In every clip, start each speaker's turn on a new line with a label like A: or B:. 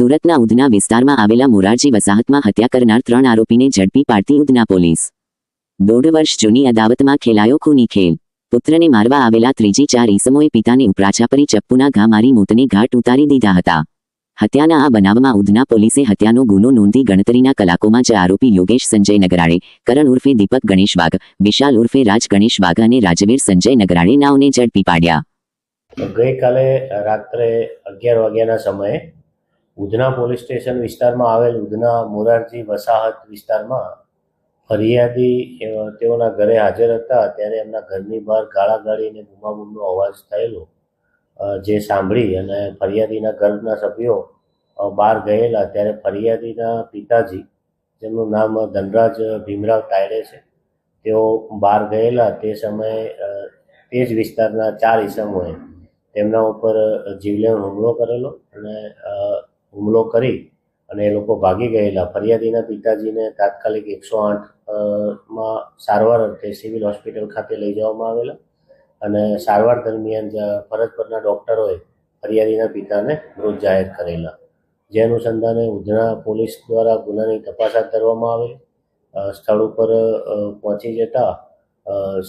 A: સુરતના ઉધના વિસ્તારમાં આવેલા મોરારજી વસાહતમાં હત્યા કરનાર 3 આરોપીને ઝડપી પાડતી ઉધના પોલીસ। 1.5 વર્ષ જૂની અદાવતમાં ખેલાયો ખૂની ખેલ। પુત્રને મારવા આવેલા ત્રીજી 4 ઈસમોએ પિતાને ઉપરાછાપરી ચપ્પુના ઘા મારી મોતને ઘાટ ઉતારી દીધા હતા। હત્યાના આ બનાવમાં ઉધના પોલીસે હત્યાનો ગુનો નોંધી ગણતરીના કલાકોમાં જ આરોપી યોગેશ સંજય નગરાળે, કરણ ઉર્ફે દીપક ગણેશ વાઘ, વિશાલ ઉર્ફે રાજ ગણેશ વાઘ અને રાજવીર સંજય નગરાળે નાઓને ઝડપી પાડ્યા।
B: ગઈકાલે રાત્રે 11 વાગ્યાના સમયે ઉધના પોલીસ સ્ટેશન વિસ્તારમાં આવેલ ઉધના મોરારજી વસાહત વિસ્તારમાં ફરિયાદી તેઓના ઘરે હાજર હતા ત્યારે એમના ઘરની બહાર ગાળાગાળી અને બૂમાબૂમનો અવાજ થયેલો, જે સાંભળી અને ફરિયાદીના ઘરના સભ્યો બહાર ગયેલા ત્યારે ફરિયાદીના પિતાજી, જેમનું નામ ધનરાજ ભીમરાવ તાયડે છે, તેઓ બહાર ગયેલા તે સમયે તે જ વિસ્તારના 4 ઈસમોએ તેમના ઉપર જીવલેણ હુમલો કરેલો અને હુમલો કરી અને એ લોકો ભાગી ગયેલા। ફરિયાદીના પિતાજીને તાત્કાલિક 108માં સારવાર અર્થે સિવિલ હોસ્પિટલ ખાતે લઈ જવામાં આવેલા અને સારવાર દરમિયાન ફરજ પરના ડૉક્ટરોએ ફરિયાદીના પિતાને મૃત જાહેર કરેલા, જે અનુસંધાને ઉધના પોલીસ દ્વારા ગુનાની તપાસ હાથ ધરવામાં આવેલી। સ્થળ ઉપર પહોંચી જતા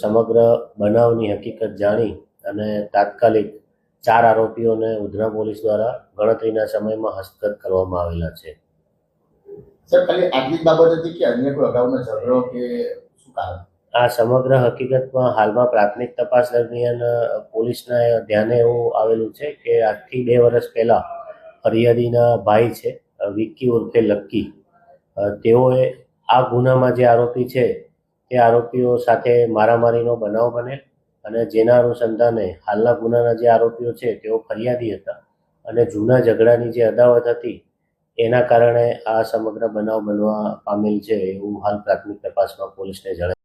B: સમગ્ર બનાવની હકીકત જાણી અને તાત્કાલિક 4 આરોપીઓને ઉધના પોલીસ દ્વારા ગણતરીના સમયમાં હસ્તગત કરવામાં આવેલા છે।
C: સર, ખાલી આટલી જ બાબત હતી કે અન્ય કોઈ અગાઉનો ઝઘડો કે શું કારણ?
B: આ સમગ્ર હકીકતમાં હાલમાં પ્રાથમિક તપાસ દરમિયાન પોલીસના ધ્યાને એવું આવેલું છે કે આજથી 2 વર્ષ પહેલાં ફરિયાદીના ભાઈ છે વિક્કી ઉર્ફે લક્કી, તેઓએ આ ગુનામાં જે આરોપી છે તે આરોપીઓ સાથે મારામારીનો બનાવ બનેલ અને જેના અનુસંધાને હાલના ગુનાના જે આરોપીઓ છે તેઓ ફરિયાદી હતા અને જૂના ઝઘડાની જે અદાવત હતી એના કારણે આ સમગ્ર બનાવ બનવા પામેલ છે એવું હાલ પ્રાથમિક તપાસમાં પોલીસને જણાવ્યું।